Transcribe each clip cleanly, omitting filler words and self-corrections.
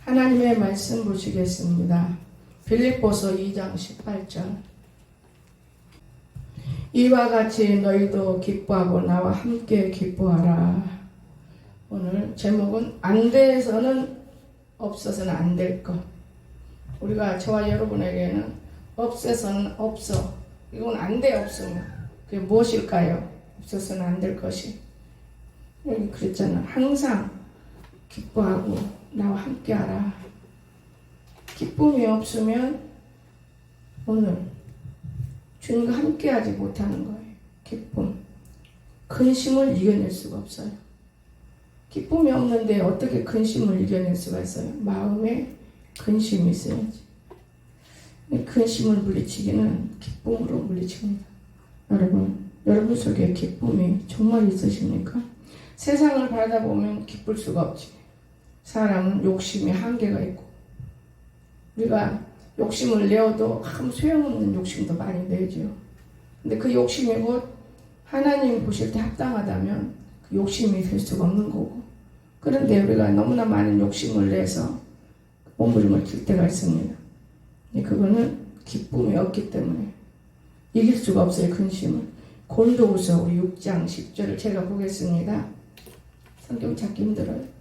하나님의 말씀 보시겠습니다. 빌립보서 2장 18절. 이와 같이 너희도 기뻐하고 나와 함께 기뻐하라. 오늘 제목은 안 돼서는 없어서는 안 될 것. 우리가 저와 여러분에게는 없어서는 없어. 이건 안 돼 없으면. 그게 무엇일까요? 없어서는 안 될 것이. 여기 그랬잖아. 항상 기뻐하고 나와 함께하라. 기쁨이 없으면 오늘 주님과 함께하지 못하는 거예요. 기쁨. 근심을 이겨낼 수가 없어요. 기쁨이 없는데 어떻게 근심을 이겨낼 수가 있어요? 마음에 근심이 있어야지. 근심을 물리치기는 기쁨으로 물리칩니다. 여러분 속에 기쁨이 정말 있으십니까? 세상을 바라보면 기쁠 수가 없지. 사람은 욕심에 한계가 있고, 우리가 욕심을 내어도 아무 소용없는 욕심도 많이 내죠. 근데 그 욕심이 곧 하나님이 보실 때 합당하다면 그 욕심이 될 수가 없는 거고, 그런데 우리가 너무나 많은 욕심을 내서 몸부림을 칠 때가 있습니다. 그거는 기쁨이 없기 때문에 이길 수가 없어요. 근심을. 골도후서 우리 6장 10절을 제가 보겠습니다. 성경 찾기 힘들어요.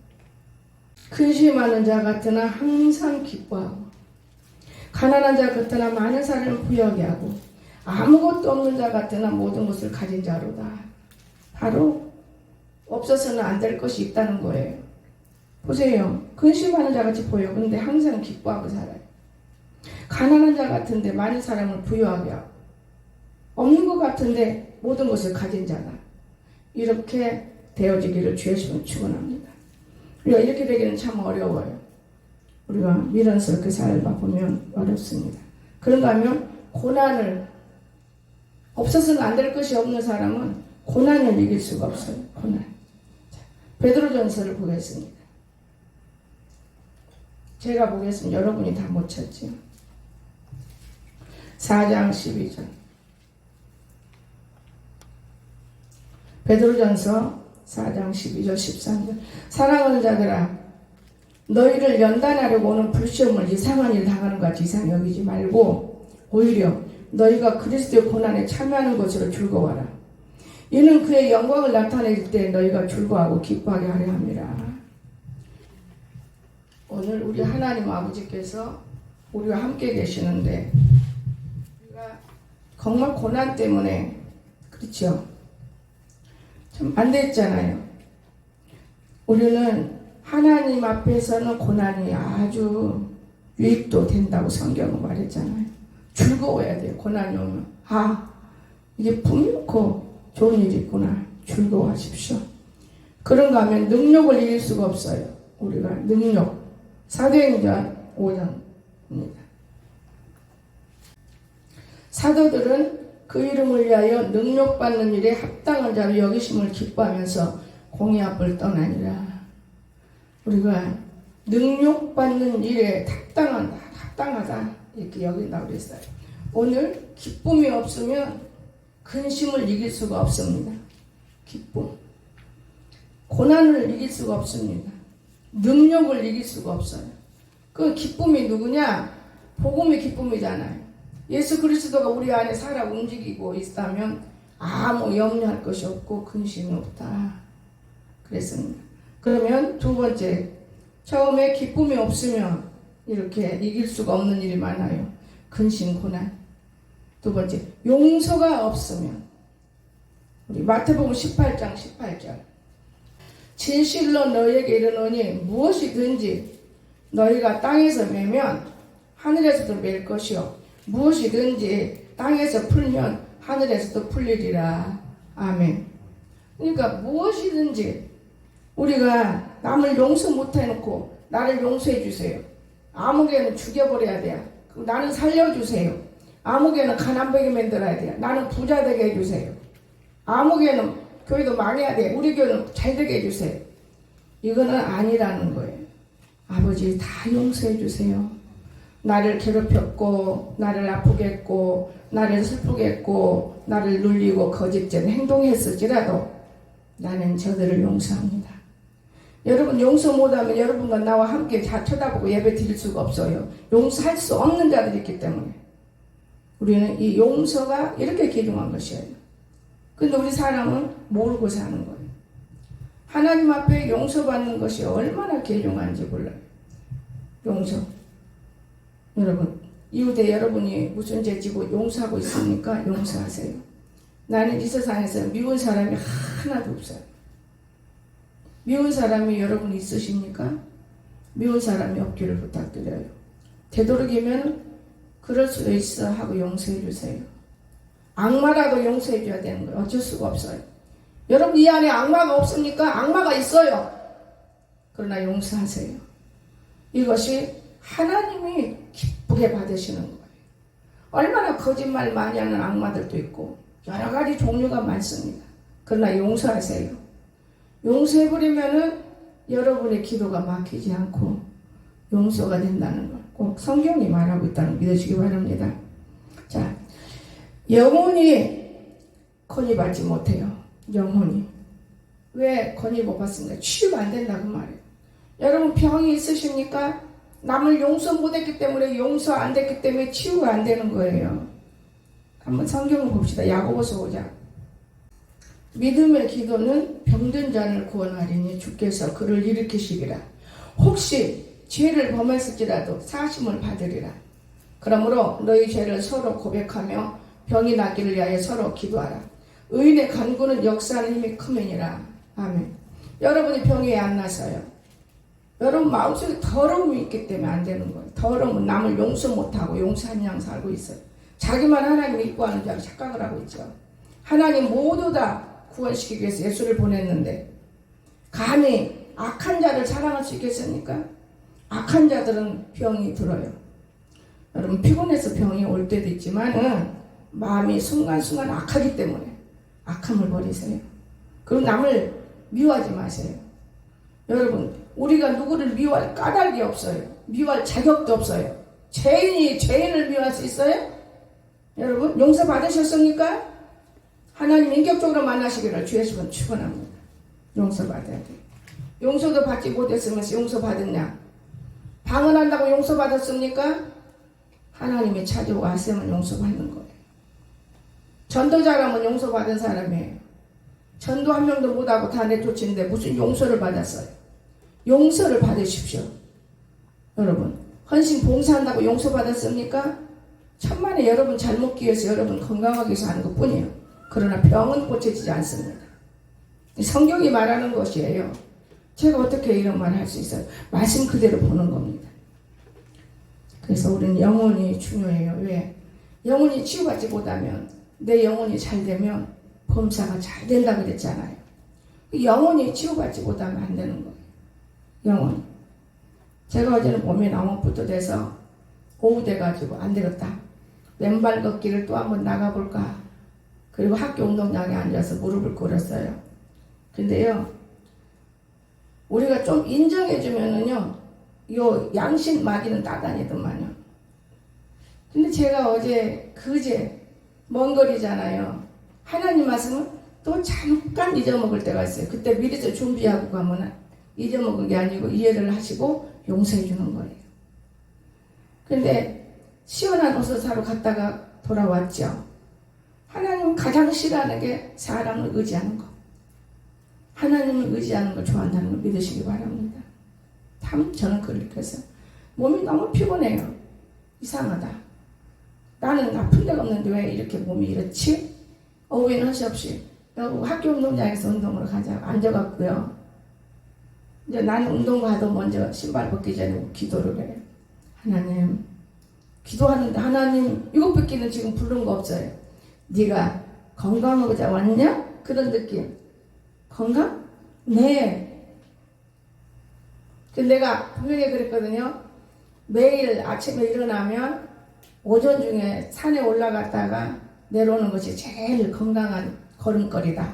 근심하는 자 같으나 항상 기뻐하고, 가난한 자 같으나 많은 사람을 부유하게 하고, 아무것도 없는 자 같으나 모든 것을 가진 자로다. 바로 없어서는 안 될 것이 있다는 거예요. 보세요. 근심하는 자 같이 보여. 근데 항상 기뻐하고 살아요. 가난한 자 같은데 많은 사람을 부유하게 하고, 없는 것 같은데 모든 것을 가진 자다. 이렇게 되어지기를 주의 이름으로 축원합니다. 우리가 이렇게 되기는 참 어려워요. 우리가 미련스럽게 살다 보면 어렵습니다. 그런가 하면 고난을, 없어서는 안 될 것이 없는 사람은 고난을 이길 수가 없어요. 고난. 자, 베드로전서를 보겠습니다. 제가 보겠습니다. 여러분이 다 못 찾지요. 4장 12절. 베드로전서 4장 12절 13절. 사랑하는 자들아, 너희를 연단하려고 오는 불시험을 이상한 일 당하는 것 같이 이상히 여기지 말고 오히려 너희가 그리스도의 고난에 참여하는 것으로 즐거워하라. 이는 그의 영광을 나타낼 때 너희가 즐거워하고 기뻐하게 하려 함이라. 오늘 우리 하나님 아버지께서 우리와 함께 계시는데, 우리가 정말 고난 때문에, 그렇죠? 참 안 됐잖아요. 우리는 하나님 앞에서는 고난이 아주 유익도 된다고 성경은 말했잖아요. 즐거워야 돼요. 고난이 오면. 아, 이게 분명코 좋은 일이 있구나. 즐거워하십시오. 그런가 하면 능력을 이길 수가 없어요. 우리가 능력. 사도행전 5장입니다. 사도들은 그 이름을 위하여 능력받는 일에 합당한 자로 여기심을 기뻐하면서 공의 앞을 떠나니라. 우리가 능력받는 일에 합당하다 이렇게 여긴다고 그랬어요. 오늘 기쁨이 없으면 근심을 이길 수가 없습니다. 기쁨. 고난을 이길 수가 없습니다. 능력을 이길 수가 없어요. 그 기쁨이 누구냐? 복음의 기쁨이잖아요. 예수 그리스도가 우리 안에 살아 움직이고 있다면 아무 염려할 것이 없고 근심이 없다. 그랬습니다. 그러면 두 번째, 처음에 기쁨이 없으면 이렇게 이길 수가 없는 일이 많아요. 근심, 고난. 두 번째, 용서가 없으면, 우리 마태복음 18장 18절. 진실로 너희에게 이르노니 무엇이든지 너희가 땅에서 매면 하늘에서도 맬 것이요, 무엇이든지 땅에서 풀면 하늘에서도 풀리리라. 아멘. 그러니까 무엇이든지, 우리가 남을 용서 못해놓고 나를 용서해 주세요. 아무개는 죽여버려야 돼요. 나는 살려주세요. 아무개는 가난하게 만들어야 돼요. 나는 부자 되게 해주세요. 아무개는 교회도 망해야 돼요. 우리 교회는 잘 되게 해주세요. 이거는 아니라는 거예요. 아버지 다 용서해 주세요. 나를 괴롭혔고, 나를 아프게 했고, 나를 슬프게 했고, 나를 눌리고 거짓된 행동했을지라도 나는 저들을 용서합니다. 여러분 용서 못하면 여러분과 나와 함께 다 쳐다보고 예배 드릴 수가 없어요. 용서할 수 없는 자들이 있기 때문에 우리는 이 용서가 이렇게 귀중한 것이에요. 근데 우리 사람은 모르고 사는 거예요. 하나님 앞에 용서받는 것이 얼마나 귀중한지 몰라요. 용서. 여러분 이웃에 여러분이 무슨 죄 지고 용서하고 있으니까 용서하세요. 나는 이 세상에서 미운 사람이 하나도 없어요. 미운 사람이 여러분 있으십니까? 미운 사람이 없기를 부탁드려요. 되도록이면 그럴 수도 있어 하고 용서해 주세요. 악마라도 용서해 줘야 되는 거예요. 어쩔 수가 없어요. 여러분 이 안에 악마가 없습니까? 악마가 있어요. 그러나 용서하세요. 이것이 하나님이 기쁘게 받으시는 거예요. 얼마나 거짓말 많이 하는 악마들도 있고 여러 가지 종류가 많습니다. 그러나 용서하세요. 용서해버리면은 여러분의 기도가 막히지 않고 용서가 된다는 걸 꼭 성경이 말하고 있다는 걸 믿으시기 바랍니다. 자, 영혼이 건의받지 못해요. 영혼이. 왜 건의 못 받습니까? 치유가 안 된다고 말해요. 여러분 병이 있으십니까? 남을 용서 못했기 때문에 용서 안 됐기 때문에 치유가 안 되는 거예요. 한번 성경을 봅시다. 야고보서 5장. 믿음의 기도는 병든 자를 구원하리니 주께서 그를 일으키시리라. 혹시 죄를 범했을지라도 사심을 받으리라. 그러므로 너희 죄를 서로 고백하며 병이 낫기를 위하여 서로 기도하라. 의인의 간구는 역사하는 힘이 크면이라. 아멘. 여러분이 병이 왜 안 나서요? 여러분 마음속에 더러움이 있기 때문에 안 되는 거예요. 더러움은 남을 용서 못하고 용서한 양 살고 있어요. 자기만 하나님 믿고 하는 줄 알고 착각을 하고 있죠. 하나님 모두 다 구원시키기 위해서 예수를 보냈는데 감히 악한 자를 사랑할 수 있겠습니까? 악한 자들은 병이 들어요. 여러분 피곤해서 병이 올 때도 있지만 마음이 순간순간 악하기 때문에 악함을 버리세요. 그리고 남을 미워하지 마세요. 여러분 우리가 누구를 미워할 까닭이 없어요. 미워할 자격도 없어요. 죄인이 죄인을 미워할 수 있어요? 여러분 용서 받으셨습니까? 하나님 인격적으로 만나시기를 주 예수는 축원합니다. 용서 받아야 돼요. 용서도 받지 못했으면서 용서 받았냐? 방언한다고 용서 받았습니까? 하나님이 찾아오고 하시면 용서 받는 거예요. 전도자라면 용서 받은 사람이에요. 전도 한 명도 못하고 다 내쫓는데 무슨 용서를 받았어요? 용서를 받으십시오. 여러분 헌신 봉사한다고 용서 받았습니까? 천만에 여러분 잘 먹기 위해서 여러분 건강하기 위해서 하는 것 뿐이에요. 그러나 병은 고쳐지지 않습니다. 성경이 말하는 것이에요. 제가 어떻게 이런 말 할 수 있어요? 말씀 그대로 보는 겁니다. 그래서 우리는 영혼이 중요해요. 왜? 영혼이 치유받지 못하면 내 영혼이 잘 되면 범사가 잘 된다 그랬잖아요. 영혼이 치유받지 못하면 안 되는 거예요. 영혼. 제가 어제는 몸이 너무 부도돼서 오후 돼가지고 안 되겠다. 왼발 걷기를 또 한번 나가볼까. 그리고 학교 운동장에 앉아서 무릎을 꿇었어요. 근데요, 우리가 좀 인정해주면은요, 요 양심 마귀는 따다니더만요. 근데 제가 어제, 그제, 먼 거리잖아요. 하나님 말씀은 또 잠깐 잊어먹을 때가 있어요. 그때 미리서 준비하고 가면 잊어먹은 게 아니고 이해를 하시고 용서해 주는 거예요. 근데 시원한 옷을 사러 갔다가 돌아왔죠. 하나님은 가장 싫어하는 게 사람을 의지하는 거. 하나님을 의지하는 걸 좋아한다는 걸 믿으시기 바랍니다. 참 저는 그걸 느꼈어요. 몸이 너무 피곤해요. 이상하다. 나는 아픈 데가 없는데 왜 이렇게 몸이 이렇지? 오후에는 허시없이 학교 운동장에서 운동을 가자고 앉아갖고요. 이제 나는 운동 가도 먼저 신발 벗기 전에 기도를 해요. 하나님, 기도하는데 하나님 700개는 지금 부른 거 없어요. 네가 건강하고자 왔냐? 그런 느낌. 건강? 네. 근데 내가 분명히 그랬거든요. 매일 아침에 일어나면 오전 중에 산에 올라갔다가 내려오는 것이 제일 건강한 걸음걸이다.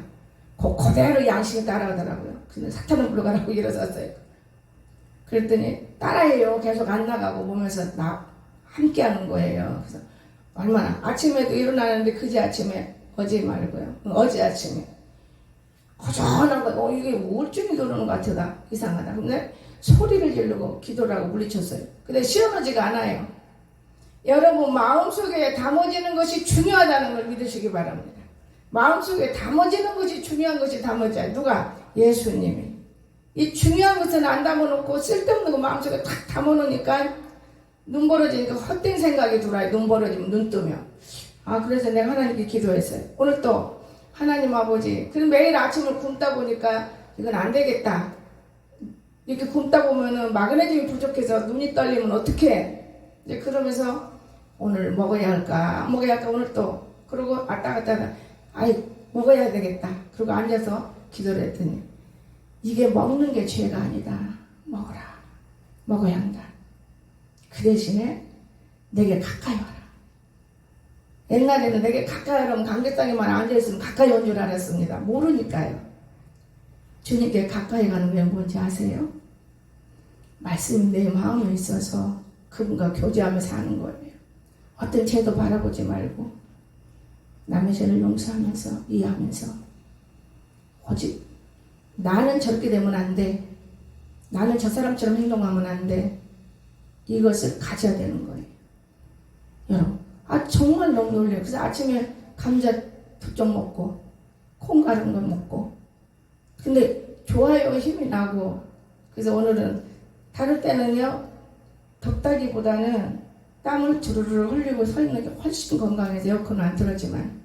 그대로 양식을 따라하더라고요. 근데 사탄을 불러가라고 일어섰어요. 그랬더니 따라해요. 계속 안 나가고 보면서 나 함께 하는 거예요. 그래서 얼마나 아침에도 일어나는데 그제 아침에 어제 말고요. 어제 아침에 허전한 거, 이게 우울증이 도는 것 같다. 이상하다. 근데 소리를 지르고 기도를 하고 물리쳤어요. 근데 시원하지가 않아요. 여러분, 마음속에 담아지는 것이 중요하다는 걸 믿으시기 바랍니다. 마음속에 담아지는 것이 중요한 것이 담아져요. 누가? 예수님이. 이 중요한 것은 안 담아놓고 쓸데없는 거 마음속에 탁 담아놓으니까 눈 벌어지니까 헛된 생각이 들어요. 눈 벌어지면 눈 뜨면. 그래서 내가 하나님께 기도했어요. 오늘 또 하나님 아버지, 그럼 매일 아침을 굶다 보니까 이건 안 되겠다. 이렇게 굶다 보면은 마그네슘이 부족해서 눈이 떨리면 어떡해? 이제 그러면서 오늘 먹어야 할까? 오늘 또. 그러고 왔다 갔다 먹어야 되겠다. 그리고 앉아서 기도를 했더니 이게 먹는 게 죄가 아니다. 먹어라. 먹어야 한다. 그 대신에 내게 가까이 와라. 옛날에는 내게 가까이 오면 강대상에만 앉아있으면 가까이 온 줄 알았습니다. 모르니까요. 주님께 가까이 가는 게 뭔지 아세요? 말씀이 내 마음에 있어서 그분과 교제하며 사는 거예요. 어떤 죄도 바라보지 말고 남의 죄를 용서하면서 이해하면서 오직 나는 저렇게 되면 안 돼. 나는 저 사람처럼 행동하면 안 돼. 이것을 가져야 되는 거예요. 여러분, 정말 너무 놀래요. 그래서 아침에 감자 2쪽 먹고 콩 갈은 거 먹고, 근데 좋아요. 힘이 나고. 그래서 오늘은 다를 때는요, 덥다기보다는 땀을 주르르 흘리고 서 있는 게 훨씬 건강해서 에어컨은 안 틀었지만,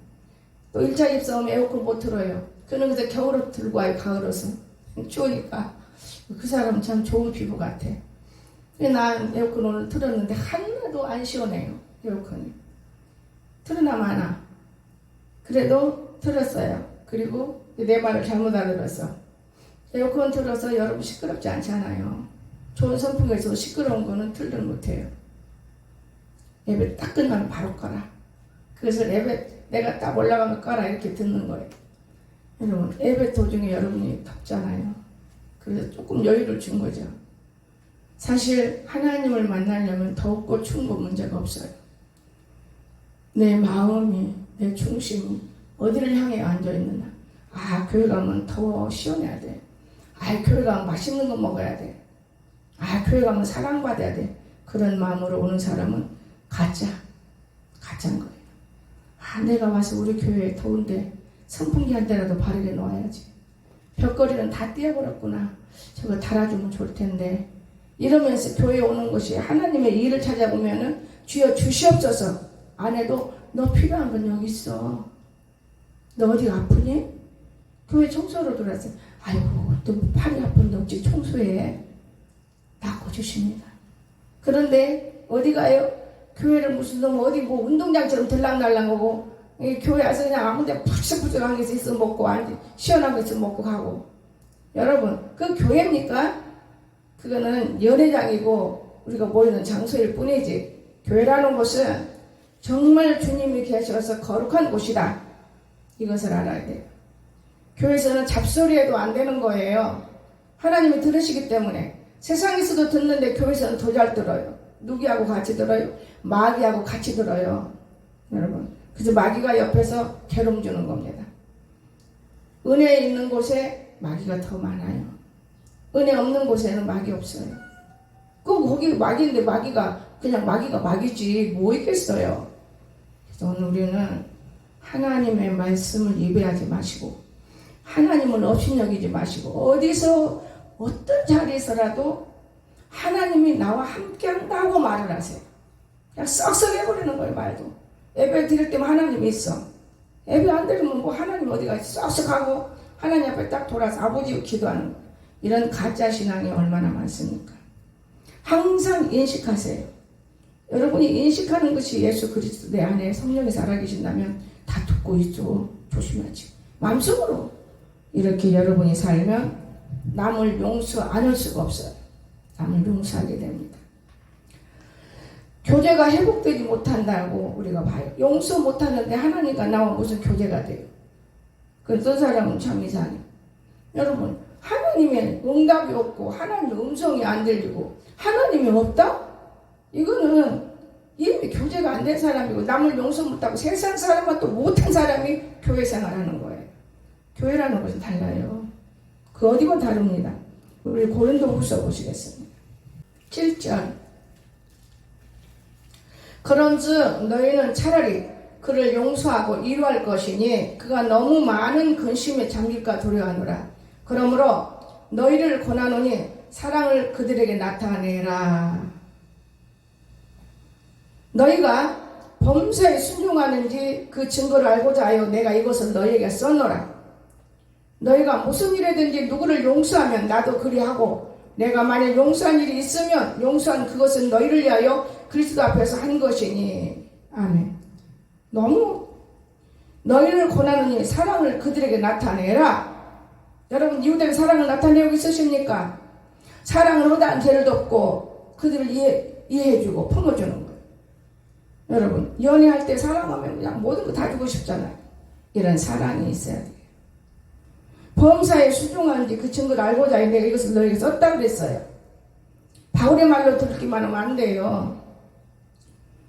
또 1차 입사하면 에어컨 못 틀어요. 그는 그래서 겨울옷 들고 와요. 가을옷은 추우니까. 그 사람은 참 좋은 피부 같아. 난 에어컨 오늘 틀었는데 하나도 안 시원해요. 에어컨이 틀으나 마나 그래도 틀었어요. 그리고 내 말을 잘못 알아들었어. 에어컨 틀어서 여러분 시끄럽지 않잖아요. 좋은 선풍기가 있어서 시끄러운 거는 틀들 못해요. 예배 딱 끝나면 바로 꺼라. 그래서 예배 내가 딱 올라가면 꺼라 이렇게 듣는 거예요. 여러분, 예배 도중에 여러분이 덥잖아요. 그래서 조금 여유를 준 거죠. 사실 하나님을 만나려면 덥고 추운 거 문제가 없어요. 내 마음이, 내 중심이 어디를 향해 앉아있느냐. 교회 가면 더워 시원해야 돼. 교회 가면 맛있는 거 먹어야 돼. 교회 가면 사랑받아야 돼. 그런 마음으로 오는 사람은 가짜인 거예요. 내가 와서 우리 교회에 더운데 선풍기 한 대라도 바르게 놓아야지. 벽걸이는 다 띄어버렸구나. 저거 달아주면 좋을 텐데. 이러면서 교회에 오는 것이 하나님의 일을 찾아보면은 주여 주시옵소서. 안 해도 너 필요한 건 여기 있어. 너 어디 아프니? 교회 청소로 들어왔어요. 또 팔이 아픈데 어찌 청소해. 낚아주십니다. 그런데 어디 가요? 교회를 무슨 어디 운동장처럼 들락날락하고 교회 와서 그냥 아무데 푸석푸석한 게 있으면 먹고 시원한 거 있으면 먹고 가고. 여러분, 그 교회입니까? 그거는 연회장이고 우리가 모이는 장소일 뿐이지. 교회라는 곳은 정말 주님이 계셔서 거룩한 곳이다. 이것을 알아야 돼요. 교회에서는 잡소리해도 안 되는 거예요. 하나님이 들으시기 때문에. 세상에서도 듣는데 교회에서는 더 잘 들어요. 누구하고 같이 들어요? 마귀하고 같이 들어요. 여러분, 그래서 마귀가 옆에서 괴로움 주는 겁니다. 은혜 있는 곳에 마귀가 더 많아요. 은혜 없는 곳에는 마귀 없어요. 거기 마귀인데 그냥 마귀가 마귀지 뭐 있겠어요. 그래서 오늘 우리는 하나님의 말씀을 예배하지 마시고 하나님을 업신여기지 마시고 어디서 어떤 자리에서라도 하나님이 나와 함께 한다고 말을 하세요. 그냥 썩썩 해버리는 거예요. 말도. 예배 드릴 때면 하나님이 있어. 예배 안 드리면 하나님 어디 가서 썩썩 하고 하나님 앞에 딱 돌아서 아버지 기도하는 거예요. 이런 가짜 신앙이 얼마나 많습니까? 항상 인식하세요. 여러분이 인식하는 것이 예수 그리스도 내 안에 성령이 살아계신다면 다 듣고 있죠. 조심하지. 마음속으로 이렇게 여러분이 살면 남을 용서 안 할 수가 없어요. 남을 용서하게 됩니다. 교제가 회복되지 못한다고 우리가 봐요. 용서 못하는데 하나님과 나와 무슨 교제가 돼요? 그런 사람은 참 이상해요. 여러분, 하나님의 응답이 없고 하나님의 음성이 안 들리고 하나님이 없다? 이거는 이미 교제가 안 된 사람이고 남을 용서 못하고 세상 사람과 또 못한 사람이 교회 생활하는 거예요. 교회라는 것은 달라요. 그 어디고 다릅니다. 우리 고린도후서 보시겠습니다. 7절. 그런즉 너희는 차라리 그를 용서하고 위로할 것이니 그가 너무 많은 근심에 잠길까 두려워하노라. 그러므로 너희를 권하노니 사랑을 그들에게 나타내라. 너희가 범사에 순종하는지 그 증거를 알고자 하여 내가 이것을 너희에게 썼노라. 너희가 무슨 일이든지 누구를 용서하면 나도 그리하고 내가 만일 용서한 일이 있으면 용서한 그것은 너희를 위하여 그리스도 앞에서 한 것이니. 아멘. 너무 너희를 권하느니 사랑을 그들에게 나타내라. 여러분 이웃에게 사랑을 나타내고 있으십니까? 사랑을 하다 죄를 덮고 그들을 이해해주고 품어주는 거예요. 여러분 연애할 때 사랑하면 그냥 모든 거 다 주고 싶잖아요. 이런 사랑이 있어야 돼요. 범사에 순종하는지 그 증거를 알고자 내가 이것을 너에게 썼다 그랬어요. 바울의 말로 듣기만 하면 안 돼요.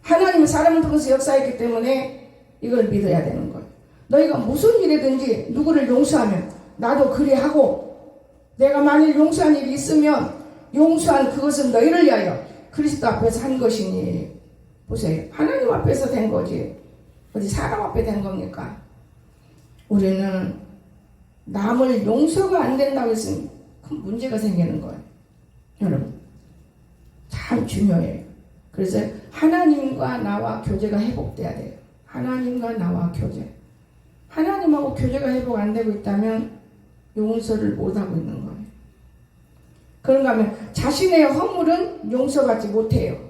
하나님은 사람을 통해서 역사했기 때문에 이걸 믿어야 되는 거예요. 너희가 무슨 일이든지 누구를 용서하면 나도 그리 하고 내가 만일 용서한 일이 있으면 용서한 그것은 너희를 위하여 그리스도 앞에서 한 것이니. 보세요. 하나님 앞에서 된 거지 어디 사람 앞에 된 겁니까? 우리는 남을 용서가 안 된다고 했으면 큰 문제가 생기는 거예요. 여러분 참 중요해요. 그래서 하나님과 나와 교제가 회복돼야 돼요. 하나님과 나와 교제. 하나님하고 교제가 회복 안 되고 있다면 용서를 못하고 있는 거예요. 그런가 하면 자신의 허물은 용서받지 못해요.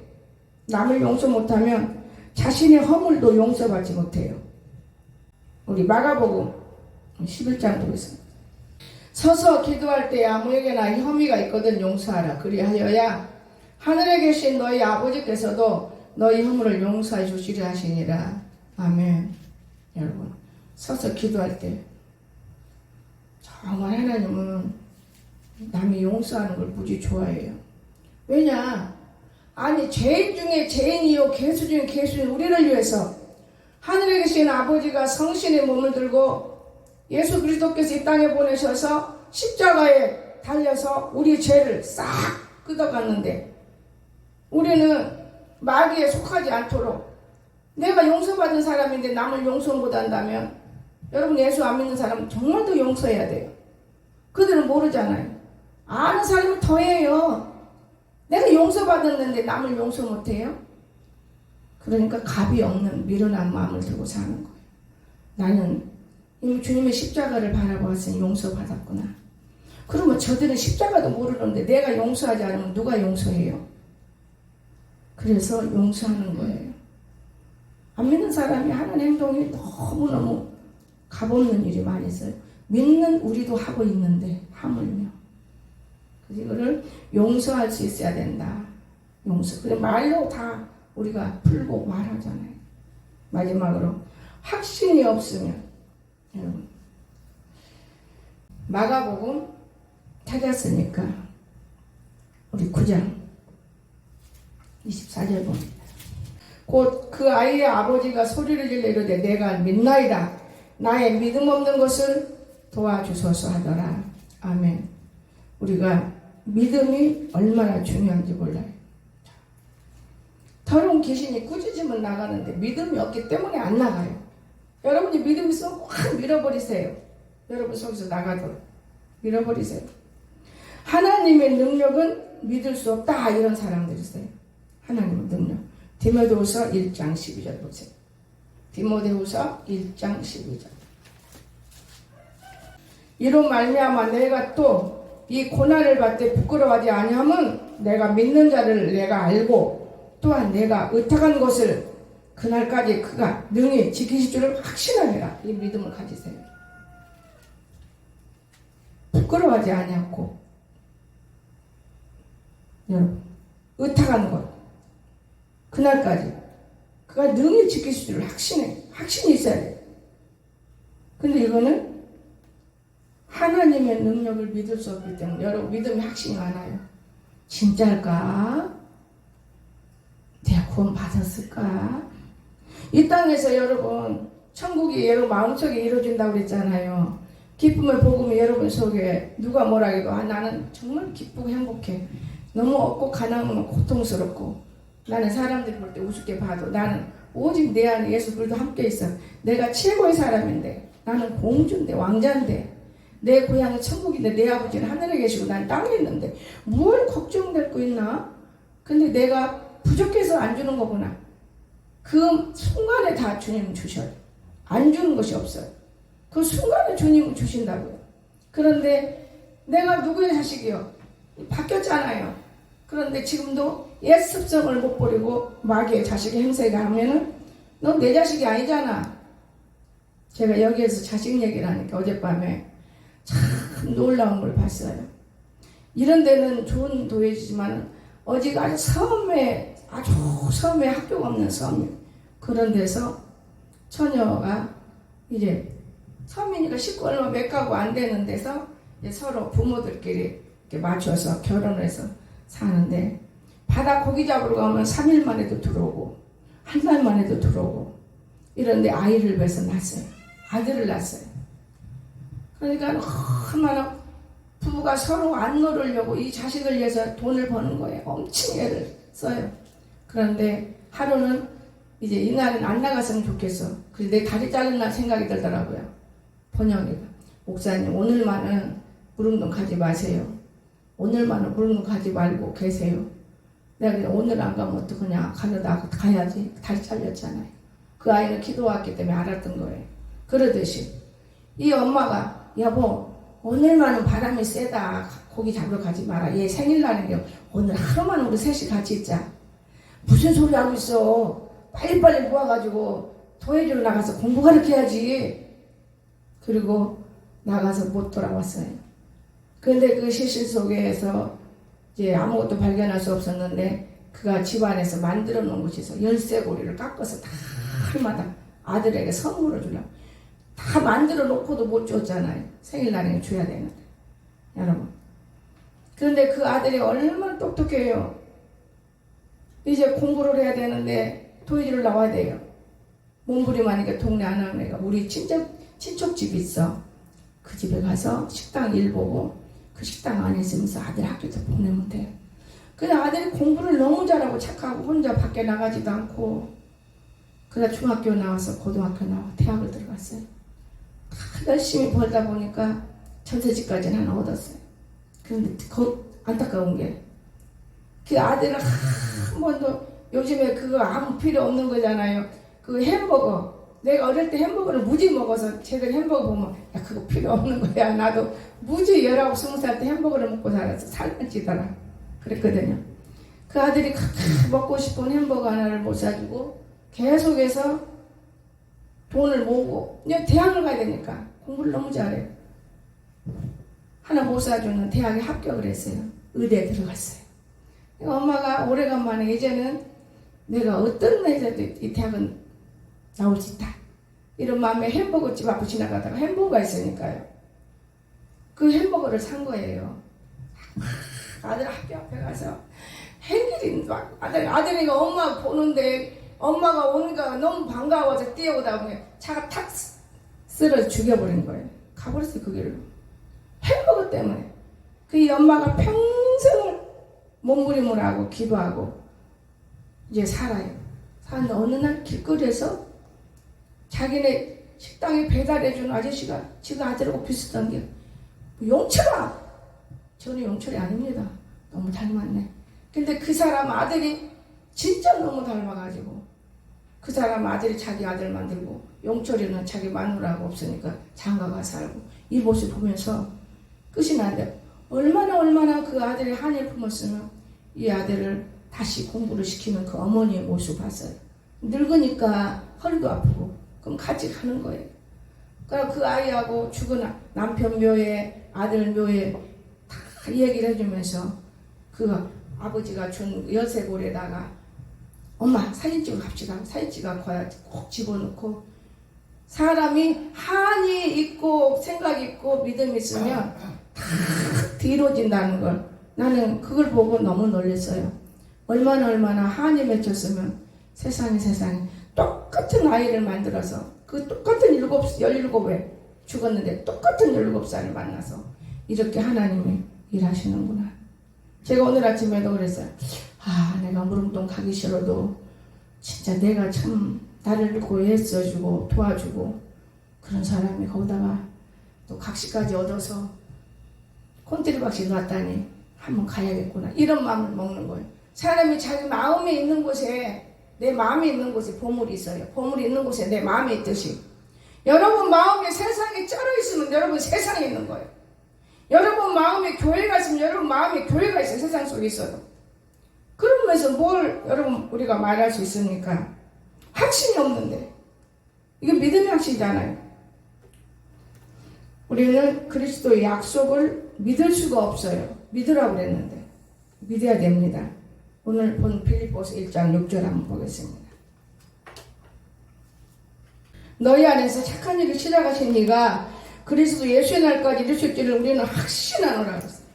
남을 용서 못하면 자신의 허물도 용서받지 못해요. 우리 마가복음 11장 보겠습니다. 서서 기도할 때 아무에게나 혐의가 있거든 용서하라. 그리하여야 하늘에 계신 너희 아버지께서도 너희 허물을 용서해 주시려 하시니라. 아멘. 여러분 서서 기도할 때 정말 하나님은 남이 용서하는 걸 무지 좋아해요. 왜냐? 아니 죄인 중에 죄인이요 괴수 중에 괴수인 우리를 위해서 하늘에 계신 아버지가 성신의 몸을 들고 예수 그리스도께서 이 땅에 보내셔서 십자가에 달려서 우리 죄를 싹 끄덕갔는데 우리는 마귀에 속하지 않도록 내가 용서받은 사람인데 남을 용서 못한다면 여러분 예수 안 믿는 사람은 정말 더 용서해야 돼요. 그들은 모르잖아요. 아는 사람은 더해요. 내가 용서받았는데 남을 용서 못해요? 그러니까 갑이 없는 미련한 마음을 들고 사는 거예요. 나는 이미 주님의 십자가를 바라보았으니 용서받았구나. 그러면 저들은 십자가도 모르는데 내가 용서하지 않으면 누가 용서해요? 그래서 용서하는 거예요. 안 믿는 사람이 하는 행동이 너무너무 값없는 일이 많이 있어요. 믿는 우리도 하고 있는데 하물며. 그래서 이거를 용서할 수 있어야 된다. 용서. 그래 말로 다 우리가 풀고 말하잖아요. 마지막으로 확신이 없으면 여러분 마가복음 찾았으니까 우리 9장 24절 봅니다. 곧 그 아이의 아버지가 소리를 질러 이르되 내가 믿나이다. 나의 믿음 없는 것을 도와주소서 하더라. 아멘. 우리가 믿음이 얼마나 중요한지 몰라요. 더러운 귀신이 꾸짖으면 나가는데 믿음이 없기 때문에 안 나가요. 여러분이 믿음이 있으면 확 밀어버리세요. 여러분 속에서 나가도록 밀어버리세요. 하나님의 능력은 믿을 수 없다 이런 사람들이 있어요. 하나님의 능력. 디모데후서 1장 12절 보세요. 디모데후서 1장 12절. 이로 말미암아 내가 또 이 고난을 받되 부끄러워하지 아니함은 내가 믿는 자를 내가 알고 또한 내가 의탁한 것을 그날까지 그가 능히 지키실 줄을 확신하니라. 이 믿음을 가지세요. 부끄러워하지 아니하고 여러분 의탁한 것 그날까지 그가 능히 지키실 줄을 확신이 있어야 돼요. 근데 이거는 하나님의 능력을 믿을 수 없기 때문에 여러분 믿음이 확신이 많아요. 진짜일까? 내가 구원 받았을까? 이 땅에서 여러분 천국이 여러분 마음속에 이루어진다고 그랬잖아요. 기쁨의 복음이 여러분 속에 누가 뭐라 해도 나는 정말 기쁘고 행복해. 너무 없고 가난하면 고통스럽고 나는 사람들이 볼 때 우습게 봐도 나는 오직 내 안에 예수 그리스도 함께 있어. 내가 최고의 사람인데 나는 공주인데 왕자인데 내 고향은 천국인데 내 아버지는 하늘에 계시고 난 땅에 있는데 뭘 걱정될 거 있나? 근데 내가 부족해서 안 주는 거구나. 그 순간에 다 주님은 주셔요. 안 주는 것이 없어요. 그 순간에 주님은 주신다고요. 그런데 내가 누구의 자식이요? 바뀌었잖아요. 그런데 지금도 옛 습성을 못 버리고 마귀의 자식의 행세에 가면은 너 내 자식이 아니잖아. 제가 여기에서 자식 얘기를 하니까 어젯밤에 참 놀라운 걸 봤어요. 이런 데는 좋은 도회지만 어디 아주 섬에 학교가 없는 섬 그런 데서 처녀가 이제 섬이니까 식구 얼마 몇 가구 안 되는 데서 이제 서로 부모들끼리 이렇게 맞춰서 결혼을 해서 사는데 바다 고기 잡으러 가면 3일 만에도 들어오고 한 달 만에도 들어오고 이런데 아이를 위해서 낳았어요. 아들을 낳았어요. 그러니까 얼마나 부부가 서로 안 놀으려고 이 자식을 위해서 돈을 버는 거예요. 엄청 애를 써요. 그런데 하루는 이제 이날은 안 나갔으면 좋겠어. 그래서 내 다리 자른 날 생각이 들더라고요. 번영이가 목사님 오늘만은 무릉동 가지 마세요. 오늘만은 무릉동 가지 말고 계세요. 내가 그냥 오늘 안 가면 어떡하냐. 가야지. 다리 잘렸잖아요. 그 아이는 기도왔기 때문에 알았던 거예요. 그러듯이 이 엄마가 여보 오늘만은 바람이 세다. 고기 잡으러 가지 마라. 얘 생일날인데 오늘 하루만 우리 셋이 같이 있자. 무슨 소리 하고 있어. 빨리빨리 모아가지고 도해주러 나가서 공부 가르쳐야지. 그리고 나가서 못 돌아왔어요. 근데 그 시실 속에서 이제 아무것도 발견할 수 없었는데 그가 집안에서 만들어 놓은 곳이 있어. 열쇠고리를 깎아서 다 하루마다 아들에게 선물을 주려고 다 만들어 놓고도 못 줬잖아요. 생일날에 줘야 되는데 여러분. 그런데 그 아들이 얼마나 똑똑해요. 이제 공부를 해야 되는데 도의지를 나와야 돼요. 몸부림하니까 동네 아나운서가 우리 친척 집이 있어. 그 집에 가서 식당 일 보고 그 식당 안에 있으면서 아들 학교도 보내면 돼요. 근데 아들이 공부를 너무 잘하고 착하고 혼자 밖에 나가지도 않고 그러다 중학교 나와서 고등학교 나와 대학을 들어갔어요. 열심히 벌다 보니까 전세집까지는 하나 얻었어요. 그런데 안타까운 게 그 아들은 한 번도 요즘에 그거 아무 필요 없는 거잖아요. 그 햄버거 내가 어릴 때 햄버거를 무지 먹어서 쟤들 햄버거 보면 야 그거 필요 없는 거야. 나도 무지 19, 20살 때 햄버거를 먹고 살았어. 살만 찌더라. 그랬거든요. 그 아들이 먹고 싶은 햄버거 하나를 못 사주고 계속해서 돈을 모으고 이제 대학을 가야 되니까 공부를 너무 잘해요. 하나 못 사주는 대학에 합격을 했어요. 의대에 들어갔어요. 엄마가 오래간만에 이제는 내가 어떤 나이에도 이 대학은 나올 수 있다. 이런 마음에 햄버거 집 앞에 지나가다가 햄버거가 있으니까요. 그 햄버거를 산 거예요. 아들 학교 앞에 가서 행길이 아들이가 엄마 보는데 엄마가 오니까 너무 반가워서 뛰어오다 보니 차가 탁 쓸어 죽여버린 거예요. 가버렸어요 그 길로. 햄버거 때문에. 그 엄마가 평생을 몸부림을 하고 기도하고 이제 살아요. 사는데 어느 날 길거리에서 자기네 식당에 배달해주는 아저씨가 지금 아들하고 비슷한 게 용철아! 저는 용철이 아닙니다. 너무 닮았네. 근데 그 사람 아들이 진짜 너무 닮아가지고 그 사람 아들이 자기 아들 만들고 용철이는 자기 마누라가 없으니까 장가가 살고 이 모습 보면서 끝이 나는데 얼마나 그 아들이 한일 품었으면 이 아들을 다시 공부를 시키는 그 어머니의 모습을 봤어요. 늙으니까 허리도 아프고 그럼 같이 가는 거예요. 그러니까 그 아이하고 죽은 남편 묘에 아들 묘에 다 얘기를 해주면서 그 아버지가 준 열쇠고리에다가 엄마 사진 찍어 갑시다. 사진 찍어 가야 꼭 집어넣고 사람이 한이 있고 생각이 있고 믿음이 있으면 다 이루어진다는 걸 나는 그걸 보고 너무 놀랐어요. 얼마나 한이 맺혔으면 세상에 똑같은 아이를 만들어서 그 똑같은 17에 죽었는데 똑같은 17살을 만나서 이렇게 하나님이 일하시는구나. 제가 오늘 아침에도 그랬어요. 내가 무릉동 가기 싫어도 진짜 내가 참 나를 놓고 애써주고 도와주고 그런 사람이 거기다가 또 각시까지 얻어서 콘트리박시 놨다니 한번 가야겠구나. 이런 마음을 먹는 거예요. 사람이 자기 마음에 있는 곳에, 내 마음에 있는 곳에 보물이 있어요. 보물이 있는 곳에 내 마음에 있듯이 여러분 마음에 세상에 쩔어 있으면 여러분 세상에 있는 거예요. 여러분 마음에 교회가 있으면 여러분 마음에 교회가 있어요. 세상 속에 있어요. 그러면서 뭘 여러분 우리가 말할 수 있습니까? 확신이 없는데. 이게 믿음의 확신이잖아요. 우리는 그리스도의 약속을 믿을 수가 없어요. 믿으라고 그랬는데 믿어야 됩니다. 오늘 본 빌립보서 1장 6절 한번 보겠습니다. 너희 안에서 착한 일을 시작하신 이가 그리스도 예수의 날까지 이르실 줄을 우리는 확신하노라 그랬어요.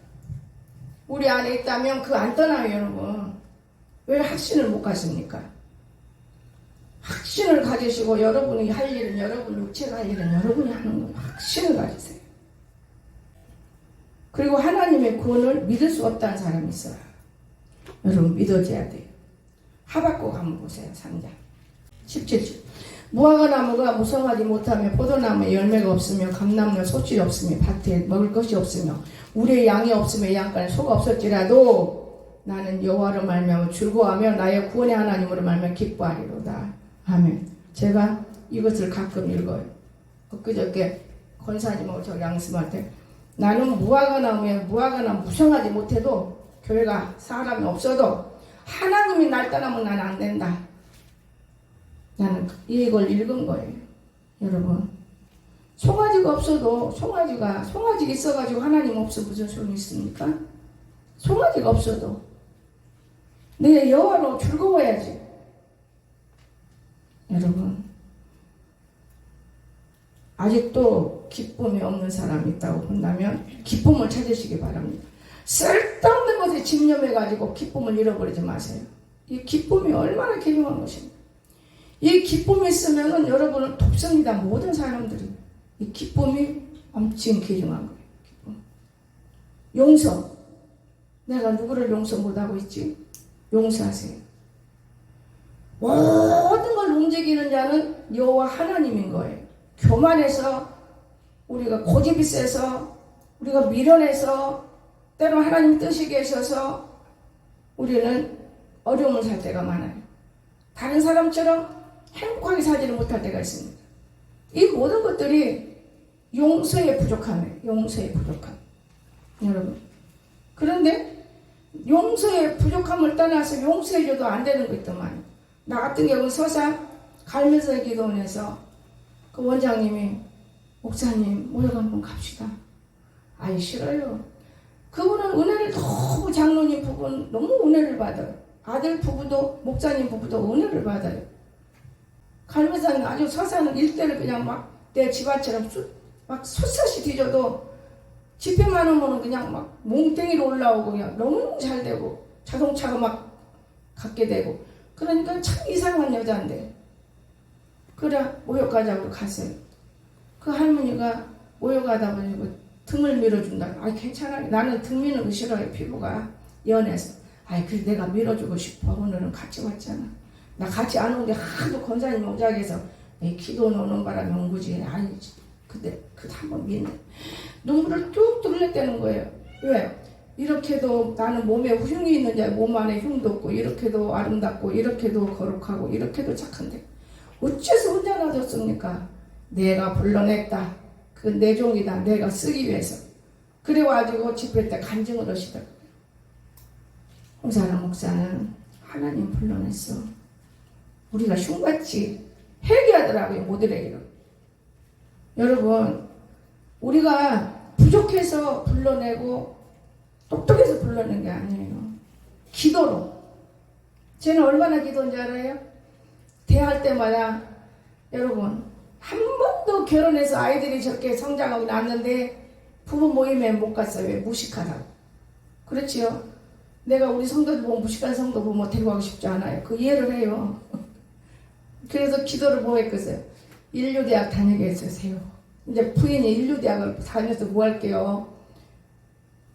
우리 안에 있다면 그 안 떠나요, 여러분. 왜 확신을 못 가십니까? 확신을 가지시고 여러분이 할 일은 여러분, 육체가 할 일은 여러분이 하는 거예요. 확신을 가지세요. 그리고 하나님의 구원을 믿을 수 없다는 사람이 있어요. 여러분 믿어줘야 돼요. 하박국 한번 보세요. 3장 17절. 무화과 나무가 무성하지 못하며 포도나무에 열매가 없으며 감나무에 소출이 없으며 밭에 먹을 것이 없으며 우리의 양이 없으며 양간에 소가 없었지라도 나는 여호와로 말미암아 즐거워하며 나의 구원의 하나님으로 말미암아 기뻐하리로다. 아멘. 제가 이것을 가끔 읽어요. 엊그저께 권사님하고 저 양심할 때 나는 무화과 나무에 무성하지 못해도 교회가 사람이 없어도 하나님이 날 떠나면 나는 안 된다. 나는 이걸 읽은 거예요. 여러분 송아지가 없어도 송아지 있어가지고 하나님 없어 무슨 소용이 있습니까? 송아지가 없어도 내 여호와로 즐거워야지. 여러분 아직도 기쁨이 없는 사람이 있다고 본다면 기쁨을 찾으시기 바랍니다. 쓸데없는 것에 집념해가지고 기쁨을 잃어버리지 마세요. 이 기쁨이 얼마나 귀중한 것입니다. 이 기쁨이 있으면은 여러분은 돕습니다. 모든 사람들이 이 기쁨이 엄청 귀중한 거예요. 기쁨. 용서. 내가 누구를 용서 못하고 있지? 용서하세요. 모든 걸 움직이는 자는 여호와 하나님인 거예요. 교만해서 우리가 고집이 세서 우리가 미련해서 때로 하나님 뜻이 계셔서 우리는 어려움을 살 때가 많아요. 다른 사람처럼 행복하게 살지를 못할 때가 있습니다. 이 모든 것들이 용서의 부족함이에요. 용서의 부족함. 여러분 그런데 용서의 부족함을 떠나서 용서해줘도 안 되는 거 있더만. 나 같은 경우는 서사 갈매서의 기도원에서 그 원장님이 목사님 모여가 한번 갑시다. 아이 싫어요. 그분은 은혜를 너무 장로님 부부는 너무 은혜를 받아요. 아들 부부도 목사님 부부도 은혜를 받아요. 갈매사는 아주 서사는 일대를 그냥 막 내 집안처럼 막 솟아시 뒤져도 집회만 오면 그냥 막 몽탱이로 올라오고 그냥 너무너무 잘 되고 자동차가 막 갖게 되고 그러니까 참 이상한 여자인데 그래 모욕가자고 갔어요. 그 할머니가 모욕하다 보니까 등을 밀어준다. 아 괜찮아. 나는 등 미는 거 싫어요. 피부가 연해서. 아이 그래 내가 밀어주고 싶어. 오늘은 같이 왔잖아. 나 같이 안 온 게 하도 권사님 오자기해서 기도 오는 바람에 온 거지. 아니 근데 그 한번 믿네. 눈물을 뚝뚝 흘렸다는 거예요. 왜? 이렇게도 나는 몸에 흉이 있는 자 몸 안에 흉도 없고 이렇게도 아름답고 이렇게도 거룩하고 이렇게도 착한데 어째서 혼자 놔뒀습니까? 내가 불러냈다. 그 내 종이다. 내가 쓰기 위해서. 그래가지고 집회 때 간증을 하시더라고요. 홍사람 목사는 하나님 불러냈어. 우리가 흉같이 회개하더라고요. 모델에게로. 여러분 우리가 부족해서 불러내고 똑똑해서 불러낸 게 아니에요. 기도로. 쟤는 얼마나 기도인지 알아요? 대할 때마다 여러분 한 번도 결혼해서 아이들이 저렇게 성장하고 났는데 부부 모임에 못 갔어요. 왜? 무식하다고. 그렇지요? 내가 우리 성도들 보면 무식한 성도 보면 데리고 가고 싶지 않아요. 그 이해를 해요. 그래서 기도를 뭐 했겠어요? 인류대학 다니게 했어요. 이제 부인이 인류대학을 다녀서 뭐 할게요?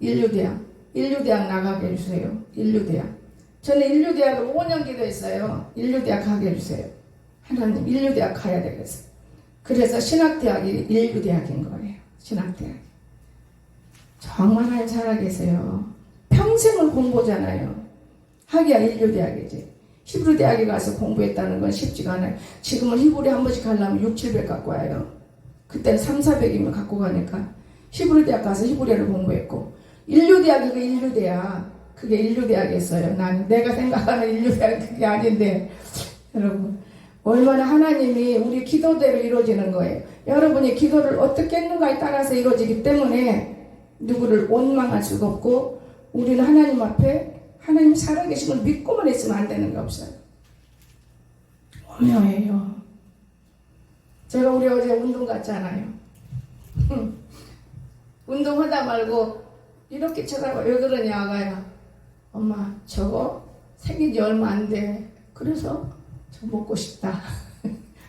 인류대학 나가게 해주세요. 인류대학. 저는 인류대학을 5년 기도했어요. 인류대학 가게 해주세요. 하나님, 인류대학 가야 되겠어요. 그래서 신학대학이 인류대학인 거예요. 신학대학. 정말 하나님 살아계세요. 평생을 공부잖아요. 하기야 인류대학이지. 히브리대학에 가서 공부했다는 건 쉽지가 않아요. 지금은 히브리 한 번씩 가려면 6, 700 갖고 와요. 그때는 3, 400이면 갖고 가니까 히브리대학 가서 히브리어를 공부했고 인류대학이 그 인류대학. 그게 인류대학이었어요. 내가 생각하는 인류대학 그게 아닌데 여러분 얼마나 하나님이 우리 기도대로 이루어지는 거예요. 여러분이 기도를 어떻게 했는가에 따라서 이루어지기 때문에 누구를 원망할 수가 없고 우리는 하나님 앞에 하나님 살아계신 걸 믿고만 있으면 안 되는 게 없어요. 오묘해요. 제가 우리 어제 운동 갔잖아요. 운동하다 말고 이렇게 쳐다봐. 왜 그러냐 아가야. 엄마 저거 생긴 지 얼마 안 돼. 그래서 저거 먹고 싶다.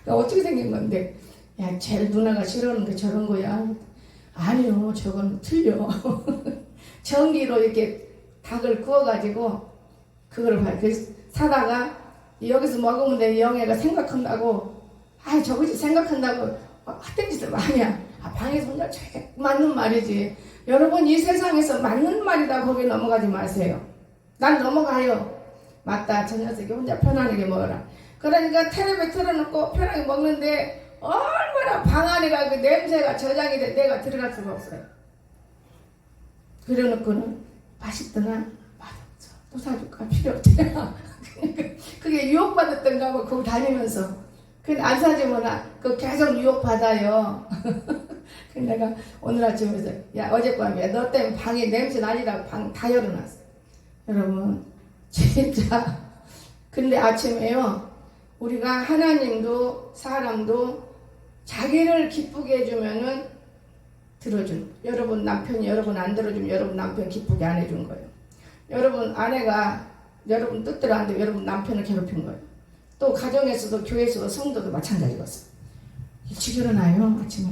어떻게 생긴 건데? 야 제일 누나가 싫어하는 게 저런 거야. 아니요 저건 틀려. 전기로 이렇게 닭을 구워가지고 그걸 사다가 여기서 먹으면 내 영애가 생각한다고 저것이 생각한다고 헛된 짓을 많이 해. 방에서 혼자 맞는 말이지. 여러분 이 세상에서 맞는 말이다 거기 넘어가지 마세요. 난 넘어가요. 맞다 저 녀석이 혼자 편안하게 먹어라. 그러니까 텔레비 틀어놓고 편하게 먹는데 얼마나 방 안에가 그 냄새가 저장이 돼 내가 들어갈 수가 없어요. 그래놓고는 맛있더나 맛없어 또 사줄까 필요 없더라. 그게 유혹받았던가 뭐 거기 다니면서 근데 안 사주면 그 계속 유혹받아요. 근데 내가 오늘 아침에서 야 어젯밤에 너 때문에 방에 냄새 나니라고 방 다 열어놨어. 여러분 진짜 근데 아침에요 우리가 하나님도 사람도 자기를 기쁘게 해주면은 들어준. 여러분 남편이 여러분 안 들어주면 여러분 남편 기쁘게 안 해준 거예요. 여러분 아내가 여러분 뜻대로 안 되면 여러분 남편을 괴롭힌 거예요. 또 가정에서도 교회에서도 성도도 마찬가지였어요. 일찍 일어나요 아침에.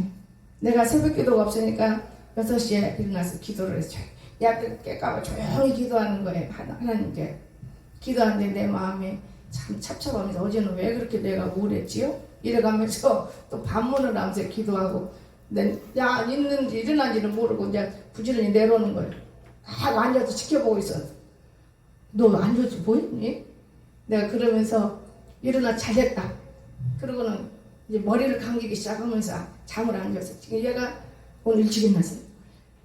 내가 새벽 기도가 없으니까 6시에 일어나서 기도를 했어요. 약간 깰까봐 조용히 기도하는 거예요. 하나님께 기도하는데 내 마음이 참 찹찹하면서 어제는 왜 그렇게 내가 우울했지요? 이래가면서 또 반문을 하면서 기도하고 야 있는지 일어난지는 모르고 이제 부지런히 내려오는 거예요. 딱 앉아서 지켜보고 있었어. 너 앉아서 뭐 했니? 내가 그러면서 일어나 잘했다. 그러고는 이제 머리를 감기기 시작하면서 잠을 안 잤어. 지금 얘가 오늘 일찍 일어났어요.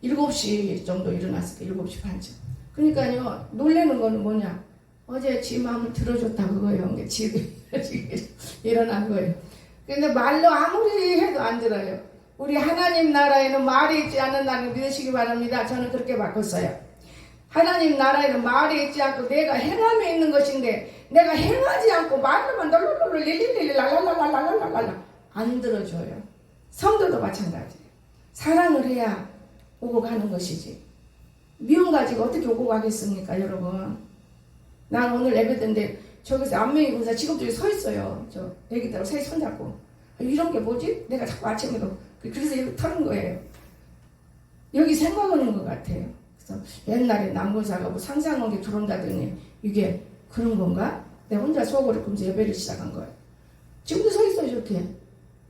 7시 정도 일어났을 때 7시 반쯤. 그러니까요 놀라는 거는 뭐냐 어제 지 마음을 들어줬다 그거예요. 지 일어난 거예요. 근데 말로 아무리 해도 안 들어요. 우리 하나님 나라에는 말이 있지 않는다는 걸 믿으시기 바랍니다. 저는 그렇게 바꿨어요. 하나님 나라에는 말이 있지 않고 내가 행함에 있는 것인데 내가 행하지 않고 말로만 널널널 릴릴릴릴 랄랄랄랄랄랄랄라 안 들어줘요. 성도도 마찬가지예요. 사랑을 해야 오고 가는 것이지. 미움 가지고 어떻게 오고 가겠습니까 여러분. 난 오늘 예배드는데 저기서 안명이 군사 직업들이 서 있어요. 저 애기들하고 셋이 손잡고 이런 게 뭐지? 내가 자꾸 아침에도 그래서 이렇게 터는 거예요. 여기 생각하는 것 같아요. 그래서 옛날에 남군사가 뭐 상상한 게 들어온다더니 이게 그런 건가? 내가 혼자 속으로 그러면서 예배를 시작한 거예요. 지금도 서 있어요 저렇게.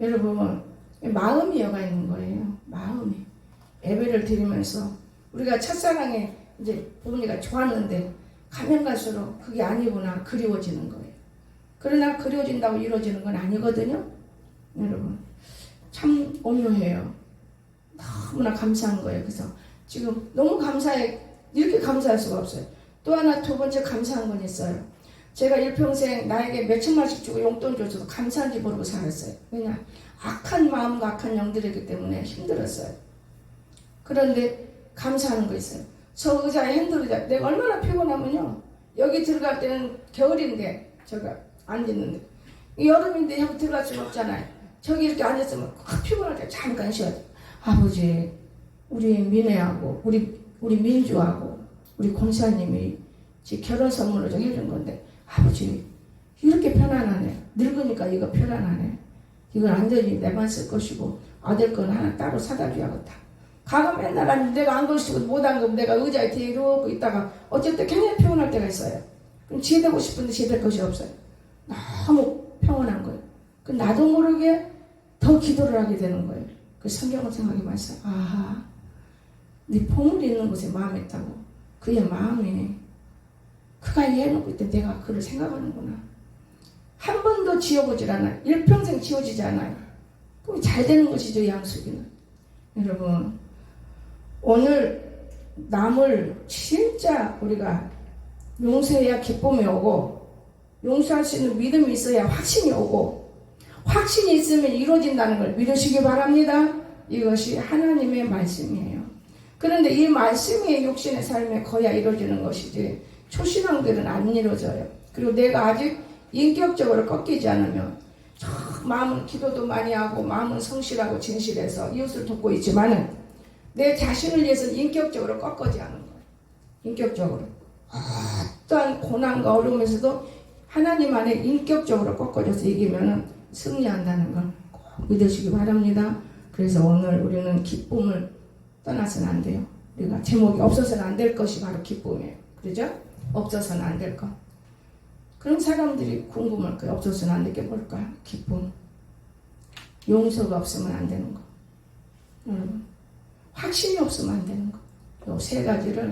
여러분 마음이 여가 있는 거예요. 마음이 예배를 드리면서 우리가 첫사랑에 이제 부모님가 좋았는데 가면 갈수록 그게 아니구나 그리워지는 거예요. 그러나 그리워진다고 이루어지는 건 아니거든요. 여러분 참 오묘해요. 너무나 감사한 거예요. 그래서 지금 너무 감사해. 이렇게 감사할 수가 없어요. 또 하나 두 번째 감사한 건 있어요. 제가 일평생 나에게 몇천만씩 주고 용돈 줘서도 감사한지 모르고 살았어요. 왜냐 악한 마음과 악한 영들이기 때문에 힘들었어요. 그런데 감사하는 거 있어요. 저 의자에 핸들의자 내가 얼마나 피곤하면요 여기 들어갈 때는 겨울인데 제가 앉았는데 여름인데 여기 들어갈 수는 없잖아요. 저기 이렇게 앉았으면 확 피곤할 때 잠깐 쉬어야 돼. 아버지 우리 민혜하고 우리 민주하고 우리 권사님이 결혼 선물로 좀 해준 건데 아버지 이렇게 편안하네. 늙으니까 이거 편안하네. 이건 완전히 내만 쓸 것이고 아들 건 하나 따로 사다 줘야겠다. 가끔 맨날 내가 안 걸치고 못한 거 내가 의자에 뒤에 이러고 있다가 어쨌든 굉장히 피곤할 때가 있어요. 그럼 지혜되고 싶은데 지혜될 것이 없어요. 너무 평온한 거예요. 그 나도 모르게 더 기도를 하게 되는 거예요. 그 성경을 생각해봤어요. 아하, 네 보물이 있는 곳에 마음이 있다고. 그의 마음에 그가 이해해놓고 있대. 내가 그를 생각하는구나. 한 번도 지워보질 않아요. 일평생 지워지지 않아요. 그럼 잘 되는 것이죠, 양수기는. 여러분, 오늘 남을 진짜 우리가 용서해야 기쁨이 오고, 용서할 수 있는 믿음이 있어야 확신이 오고, 확신이 있으면 이루어진다는 걸 믿으시기 바랍니다. 이것이 하나님의 말씀이에요. 그런데 이 말씀이 육신의 삶에 거야 이루어지는 것이지 초신앙들은 안 이루어져요. 그리고 내가 아직 인격적으로 꺾이지 않으면 마음은 기도도 많이 하고 마음은 성실하고 진실해서 이웃을 돕고 있지만은 내 자신을 위해서는 인격적으로 꺾어지 않은 거예요. 인격적으로 어떠한 고난과 어려움에서도 하나님 안에 인격적으로 꺾어져서 이기면은 승리한다는 걸 꼭 믿으시기 바랍니다. 그래서 오늘 우리는 기쁨을 떠나서는 안 돼요. 우리가 제목이 없어서는 안 될 것이 바로 기쁨이에요. 그렇죠? 없어서는 안 될 것. 그럼 사람들이 궁금할 거예요. 없어서는 안 될 게 뭘까요? 기쁨. 용서가 없으면 안 되는 거. 여러분, 확신이 없으면 안 되는 거. 이 세 가지를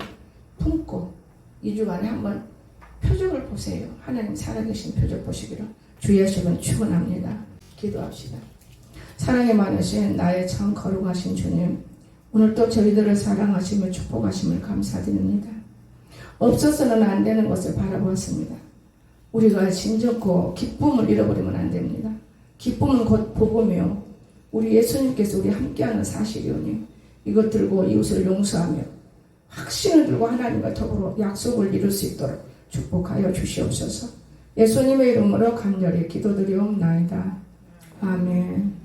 품고 2주간에 한번 표적을 보세요. 하나님 살아계신 표적 보시기로 주 예수는 축원합니다. 기도합시다. 사랑이 많으신 나의 참 거룩하신 주님, 오늘 또 저희들을 사랑하시며 축복하심을 감사드립니다. 없어서는 안 되는 것을 바라보았습니다. 우리가 진정코 기쁨을 잃어버리면 안 됩니다. 기쁨은 곧 복음이요. 우리 예수님께서 우리 함께하는 사실이오니 이것 들고 이웃을 용서하며 확신을 들고 하나님과 더불어 약속을 이룰 수 있도록 축복하여 주시옵소서. 예수님의 이름으로 간절히 기도드리옵나이다. 아멘.